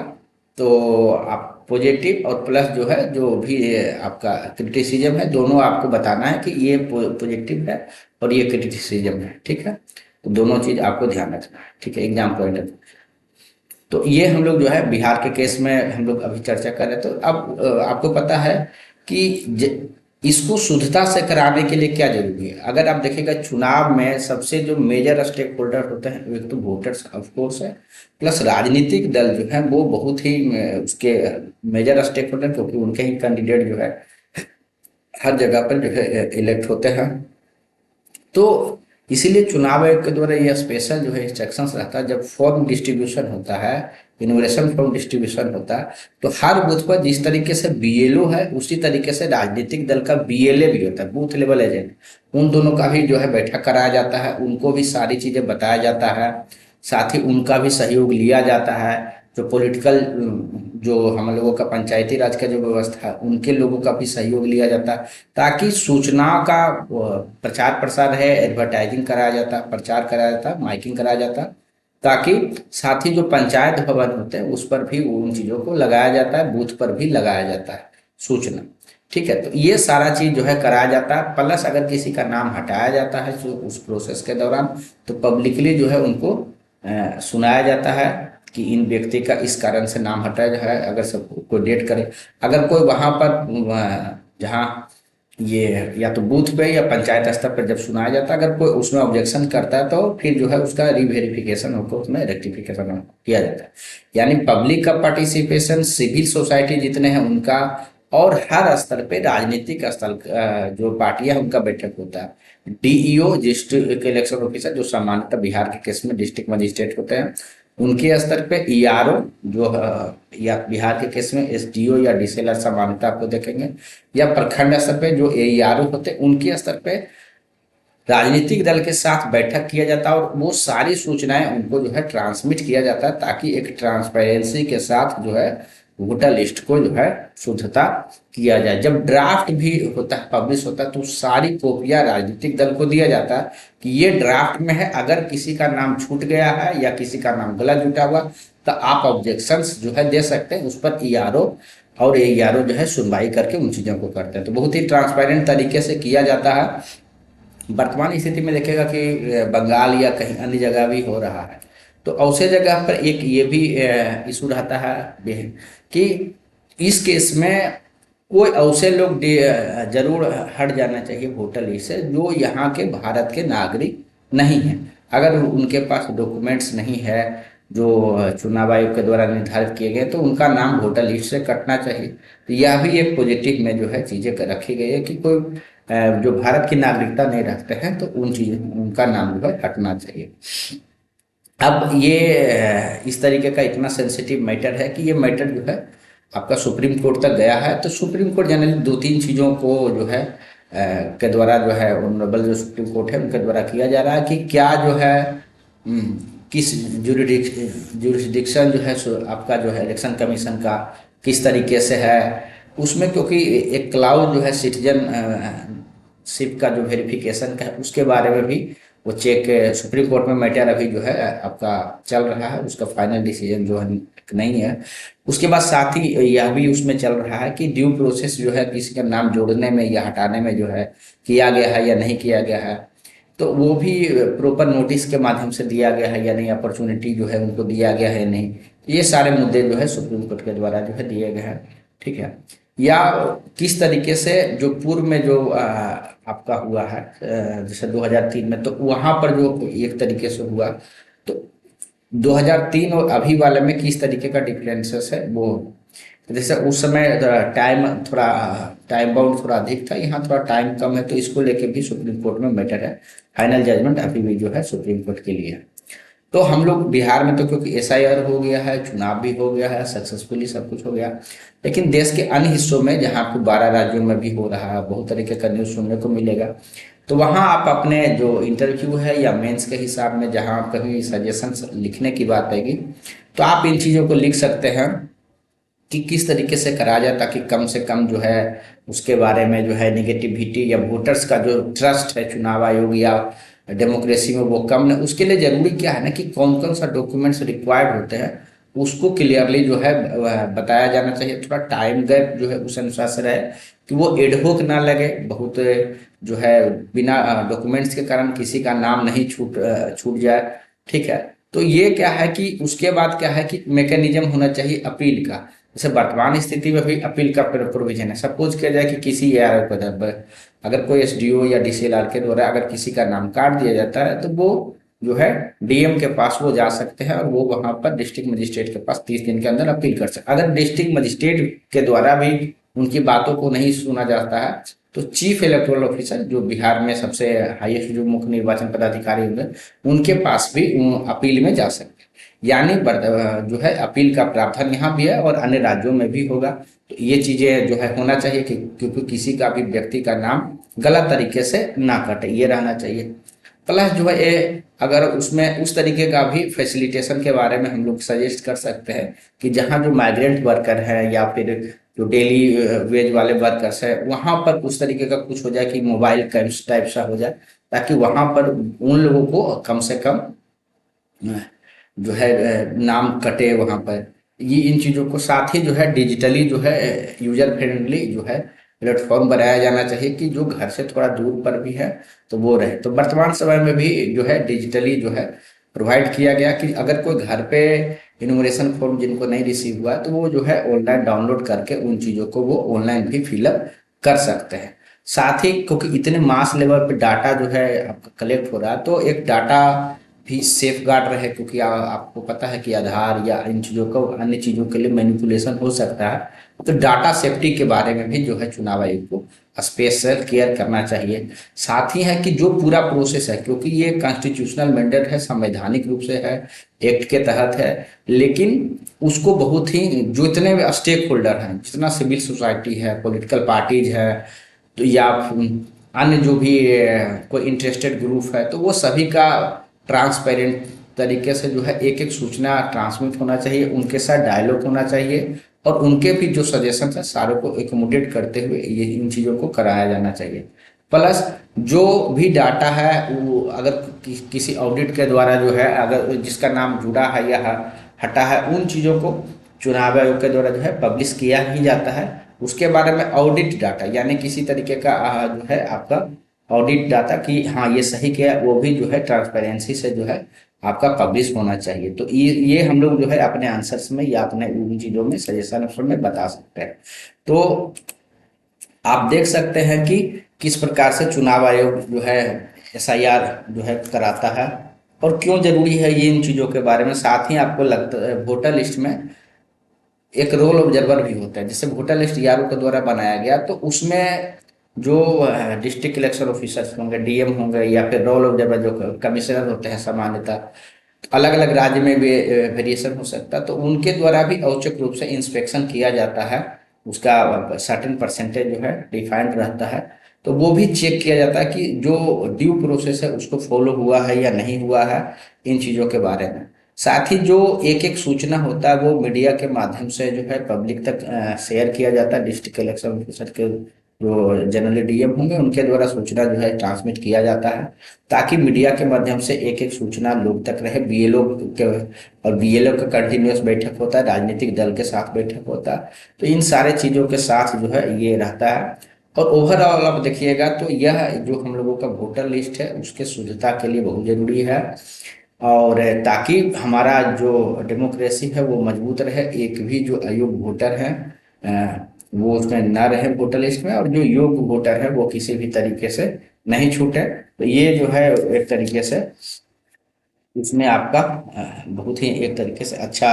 तो आप पॉजिटिव और प्लस जो है जो भी आपका क्रिटिसिज्म है, दोनों आपको बताना है कि ये पॉजिटिव है और ये क्रिटिसिज्म है। ठीक है, तो दोनों चीज आपको ध्यान रखना है। ठीक है, एग्जाम पॉइंट ऑफ। तो ये हम लोग जो है बिहार के केस में हम लोग अभी चर्चा कर रहे थे। तो अब आपको पता है कि इसको शुद्धता से कराने के लिए क्या जरूरी है। अगर आप देखिएगा चुनाव में सबसे जो मेजर स्टेक होल्डर होते हैं एक तो वोटर्स ऑफ कोर्स है, प्लस राजनीतिक दल जो है वो बहुत ही उसके मेजर स्टेक होल्डर, क्योंकि उनके ही कैंडिडेट जो है हर जगह पर जो है इलेक्ट होते हैं। तो इसीलिए चुनाव आयोग के द्वारा यह स्पेशल जो है इंस्ट्रक्शंस रहता है, जब फॉर्म डिस्ट्रीब्यूशन होता है, इनोवेशन फॉर्म डिस्ट्रीब्यूशन होता है, तो हर बूथ पर जिस तरीके से बीएलओ है उसी तरीके से राजनीतिक दल का बीएलए भी होता है, बूथ लेवल एजेंट। उन दोनों का भी जो है बैठक कराया जाता है, उनको भी सारी चीजें बताया जाता है, साथ ही उनका भी सहयोग लिया जाता है। जो पॉलिटिकल जो हम लोगों का पंचायती राज का जो व्यवस्था है उनके लोगों का भी सहयोग लिया जाता है, ताकि सूचनाओं का प्रचार प्रसार है, एडवर्टाइजिंग कराया जाता, प्रचार कराया जाता, माइकिंग कराया जाता, ताकि साथ ही जो पंचायत भवन होते हैं उस पर भी उन चीज़ों को लगाया जाता है, बूथ पर भी लगाया जाता है सूचना। ठीक है, तो ये सारा चीज़ जो है कराया जाता है। प्लस अगर किसी का नाम हटाया जाता है तो उस प्रोसेस के दौरान तो पब्लिकली जो है उनको सुनाया जाता है कि इन व्यक्ति का इस कारण से नाम हटाया है। अगर सब कोई डेट करे, अगर कोई वहाँ पर जहाँ ये या तो बूथ पे या पंचायत स्तर पर जब सुनाया जाता है, अगर कोई उसमें ऑब्जेक्शन करता है तो फिर जो है उसका रीवेरिफिकेशन होकर उसमें रेक्टिफिकेशन किया जाता है। यानी पब्लिक का पार्टिसिपेशन, सिविल सोसाइटी जितने हैं उनका, और हर स्तर पे राजनीतिक स्तर जो पार्टियां उनका बैठक होता है। डीईओ डिस्ट्रिक्ट इलेक्शन ऑफिसर जो सामान्यतः बिहार के केस में डिस्ट्रिक्ट मजिस्ट्रेट होते हैं, उनके स्तर पे ईआरओ जो या बिहार के केस में एसडीओ या डीसीएलआर सामान्यतः आपको देखेंगे, या प्रखंड स्तर पे जो एईआरओ होते हैं उनके स्तर पे राजनीतिक दल के साथ बैठक किया जाता है, और वो सारी सूचनाएं उनको जो है ट्रांसमिट किया जाता है, ताकि एक ट्रांसपेरेंसी के साथ जो है वोटर लिस्ट को जो है शुद्धता किया जाए। जब ड्राफ्ट भी होता है, पब्लिश होता है, तो सारी कॉपियां राजनीतिक दल को दिया जाता है कि ये ड्राफ्ट में है, अगर किसी का नाम छूट गया है या किसी का नाम गलत जुटा हुआ तो आप ऑब्जेक्शंस जो है दे सकते हैं। उस पर ईआरओ और एईआरओ जो है सुनवाई करके उन चीज़ों को करते हैं। तो बहुत ही ट्रांसपेरेंट तरीके से किया जाता है। वर्तमान स्थिति में देखेगा कि बंगाल या कहीं अन्य जगह भी हो रहा है। तो ऐसे जगह पर एक ये भी इशू रहता है कि इस केस में कोई ऐसे लोग जरूर हट जाना चाहिए वोटर लिस्ट से जो यहाँ के भारत के नागरिक नहीं हैं। अगर उनके पास डॉक्यूमेंट्स नहीं है जो चुनाव आयोग के द्वारा निर्धारित किए गए, तो उनका नाम वोटर लिस्ट से कटना चाहिए। तो यह भी एक पॉजिटिव में जो है चीज़ें रखी गई है कि कोई जो भारत की नागरिकता नहीं रखते हैं तो उन चीज़ों उनका नाम जो है हटना चाहिए। अब ये इस तरीके का इतना सेंसिटिव मैटर है कि ये मैटर जो है आपका सुप्रीम कोर्ट तक गया है। तो सुप्रीम कोर्ट जनरली दो तीन चीज़ों को जो है के द्वारा जो है ऑनरेबल जो सुप्रीम कोर्ट है उनके द्वारा किया जा रहा है कि क्या जो है किस जुरिडिक्शन जो है आपका जो है इलेक्शन कमीशन का किस तरीके से है उसमें, क्योंकि एक क्लाउज जो है सिटीजन शिप का जो वेरिफिकेशन का है उसके बारे में भी वो चेक सुप्रीम कोर्ट में मैटर अभी जो है आपका चल रहा है, उसका फाइनल डिसीजन जो है नहीं है। उसके बाद साथ ही यह भी उसमें चल रहा है कि ड्यू प्रोसेस जो है किसी का नाम जोड़ने में या हटाने में जो है किया गया है या नहीं किया गया है, तो वो भी प्रॉपर नोटिस के माध्यम से दिया गया है या नहीं, अपॉर्चुनिटी जो है उनको दिया गया है नहीं, ये सारे मुद्दे जो है सुप्रीम कोर्ट के द्वारा जो है दिए गए हैं। ठीक है। या किस तरीके से जो पूर्व में जो आपका हुआ है जैसे 2003 में, तो वहां पर जो एक तरीके से हुआ, तो 2003 और अभी वाले में किस तरीके का डिफरेंसेस है वो, जैसे उस समय टाइम बाउंड थोड़ा अधिक था, यहाँ थोड़ा टाइम कम है, तो इसको लेके भी सुप्रीम कोर्ट में मैटर है। फाइनल जजमेंट अभी भी जो है सुप्रीम कोर्ट के लिए है। तो हम लोग बिहार में तो क्योंकि एसआईआर हो गया है, चुनाव भी हो गया है, सक्सेसफुली सब कुछ हो गया, लेकिन देश के अन्य हिस्सों में जहाँ पे 12 राज्यों में भी हो रहा है, बहुत तरीके का न्यूज़ सुनने को मिलेगा। तो वहाँ आप अपने जो इंटरव्यू है या मेंस के हिसाब में जहाँ आप कभी सजेशंस लिखने की बात आएगी, तो आप इन चीज़ों को लिख सकते हैं कि किस तरीके से करा जाए ताकि कम से कम जो है उसके बारे में जो है निगेटिविटी या वोटर्स का जो ट्रस्ट है चुनाव आयोग या डेमोक्रेसी में वो कम न। उसके लिए जरूरी क्या है ना कि कौन कौन सा डॉक्यूमेंट्स रिक्वायर्ड होते हैं उसको क्लियरली जो है बताया जाना चाहिए। थोड़ा टाइम गैप जो है उस अनुसार से रहे कि वो एडहोक ना लगे, बहुत जो है बिना डॉक्यूमेंट्स के कारण किसी का नाम नहीं छूट जाए। ठीक है। तो ये क्या है कि उसके बाद क्या है कि मैकेनिज्म होना चाहिए अपील का। जैसे वर्तमान स्थिति में भी अपील का प्रोविजन है। सपोज किया जाए कि किसी ARO को अगर कोई SDO या DCLR के द्वारा अगर किसी का नाम काट दिया जाता है तो वो जो है DM के पास वो जा सकते हैं और वो वहां पर डिस्ट्रिक्ट मजिस्ट्रेट के पास 30 दिन के अंदर अपील कर सकते। अगर डिस्ट्रिक्ट मजिस्ट्रेट के द्वारा भी उनकी बातों को नहीं सुना जाता है तो चीफ इलेक्टोरल ऑफिसर जो बिहार में सबसे हाईएस्ट जो मुख्य निर्वाचन पदाधिकारी होंगे उनके पास भी अपील में जा सकते हैं। यानी जो है अपील का प्रावधान यहाँ भी है और अन्य राज्यों में भी होगा। तो ये चीजें जो है होना चाहिए कि क्योंकि किसी का भी व्यक्ति का नाम गलत तरीके से ना कटे, ये रहना चाहिए। प्लस जो है ये अगर उसमें उस तरीके का भी फैसिलिटेशन के बारे में हम लोग सजेस्ट कर सकते हैं कि जहाँ जो माइग्रेंट वर्कर है या फिर जो डेली वेज वाले वर्कर्स है वहाँ पर उस तरीके का कुछ हो जाए कि मोबाइल कैंप्स टाइप सा हो जाए ताकि वहाँ पर उन लोगों को कम से कम जो है नाम कटे वहाँ पर। ये इन चीज़ों को साथ ही जो है डिजिटली जो है यूजर फ्रेंडली जो है प्लेटफॉर्म बनाया जाना चाहिए कि जो घर से थोड़ा दूर पर भी है तो वो रहे। तो वर्तमान समय में भी जो है डिजिटली जो है प्रोवाइड किया गया कि अगर कोई घर पे इनोमिनेशन फॉर्म जिनको नहीं रिसीव हुआ तो वो जो है ऑनलाइन डाउनलोड करके उन चीज़ों को वो ऑनलाइन भी फिलअप कर सकते हैं। साथ ही क्योंकि इतने मास लेवल पे डाटा जो है आपका कलेक्ट हो रहा है तो एक डाटा भी सेफ गार्ड रहे, क्योंकि आपको पता है कि आधार या इन चीज़ों को अन्य चीज़ों के लिए मैनिपुलेशन हो सकता है। तो डाटा सेफ्टी के बारे में भी जो है चुनाव आयोग को स्पेशल केयर करना चाहिए। साथ ही है कि जो पूरा प्रोसेस है, क्योंकि ये कॉन्स्टिट्यूशनल मैंडेट है, संवैधानिक रूप से है, एक्ट के तहत है, लेकिन उसको बहुत ही जो इतने स्टेक होल्डर हैं, जितना सिविल सोसाइटी है, पॉलिटिकल पार्टीज है, तो या अन्य जो भी कोई इंटरेस्टेड ग्रुप है, तो वो सभी का ट्रांसपेरेंट तरीके से जो है एक एक सूचना ट्रांसमिट होना चाहिए, उनके साथ डायलॉग होना चाहिए और उनके भी जो सजेशन है सारों को एकोमोडेट करते हुए ये इन चीज़ों को कराया जाना चाहिए। प्लस जो भी डाटा है वो अगर किसी ऑडिट के द्वारा जो है अगर जिसका नाम जुड़ा है या हटा है उन चीज़ों को चुनाव आयोग के द्वारा जो है पब्लिश किया ही जाता है। उसके बारे में ऑडिट डाटा यानी किसी तरीके का जो है आपका ऑडिट डाटा कि हाँ ये सही किया, वो भी जो है ट्रांसपेरेंसी से जो है आपका पब्लिश होना चाहिए। तो ये हम लोग जो है अपने आंसर्स में या अपने उन चीज़ों में सजेशन में बता सकते हैं। तो आप देख सकते हैं कि किस प्रकार से चुनाव आयोग जो है एसआईआर जो है कराता है और क्यों जरूरी है ये इन चीज़ों के बारे में। साथ ही आपको लगता है वोटर लिस्ट में एक रोल ऑब्जर्वर भी होता है, जैसे वोटर लिस्ट यारों के द्वारा बनाया गया तो उसमें जो डिस्ट्रिक्ट इलेक्शन ऑफिसर्स होंगे, डीएम होंगे, या फिर रोल ऑब्जर्वर जो कमिश्नर होते हैं सामान्यतः, अलग अलग राज्य में भी वेरिएशन हो सकता है, तो उनके द्वारा भी औचक रूप से इंस्पेक्शन किया जाता है। उसका सर्टेन परसेंटेज जो है डिफाइंड रहता है, तो वो भी चेक किया जाता है कि जो ड्यू प्रोसेस है उसको फॉलो हुआ है या नहीं हुआ है, इन चीज़ों के बारे में। साथ ही जो एक एक सूचना होता है वो मीडिया के माध्यम से जो है पब्लिक तक शेयर किया जाता है। डिस्ट्रिक्ट इलेक्शन ऑफिसर के जो जनरली डीएम होंगे उनके द्वारा सूचना जो है ट्रांसमिट किया जाता है, ताकि मीडिया के माध्यम से एक एक सूचना लोग तक रहे। बीएलओ के और बीएलओ का कंटिन्यूस बैठक होता है, राजनीतिक दल के साथ बैठक होता है, तो इन सारे चीज़ों के साथ जो है ये रहता है। और ओवरऑल आप देखिएगा तो यह जो हम लोगों का वोटर लिस्ट है उसके शुद्धता के लिए बहुत जरूरी है, और ताकि हमारा जो डेमोक्रेसी है वो मजबूत रहे। एक भी जो अयोग्य वोटर है वो उसमें ना रहे वोटर लिस्ट में, और जो योग्य वोटर है वो किसी भी तरीके से नहीं छूटे। तो ये जो है एक तरीके से इसमें आपका बहुत ही एक तरीके से अच्छा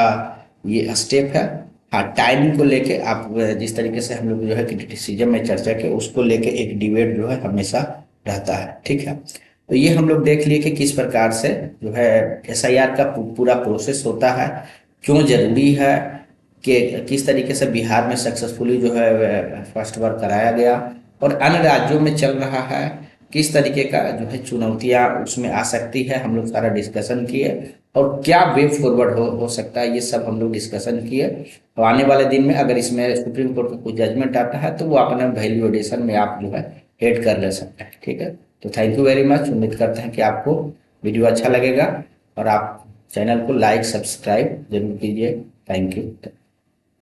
ये स्टेप है। हाँ, टाइमिंग को लेके आप जिस तरीके से हम लोग जो है कि डिसीजन में चर्चा के उसको लेके एक डिबेट जो है हमेशा रहता है, ठीक है। तो ये हम लोग देख लिए कि किस प्रकार से जो है एसआईआर का पूरा प्रोसेस होता है, क्यों जरूरी है, कि किस तरीके से बिहार में सक्सेसफुली जो है फर्स्ट बार कराया गया, और अन्य राज्यों में चल रहा है किस तरीके का जो है चुनौतियां उसमें आ सकती है, हम लोग सारा डिस्कशन किए। और क्या वे फॉरवर्ड हो सकता है, ये सब हम लोग डिस्कशन किए। तो आने वाले दिन में अगर इसमें सुप्रीम कोर्ट का कुछ जजमेंट आता है तो वो अपने वैल्यू एडिशन में आप जो है ऐड कर ले सकते हैं, ठीक है। तो थैंक यू वेरी मच, उम्मीद करते हैं कि आपको वीडियो अच्छा लगेगा, और आप चैनल को लाइक सब्सक्राइब जरूर कीजिए। Thank you.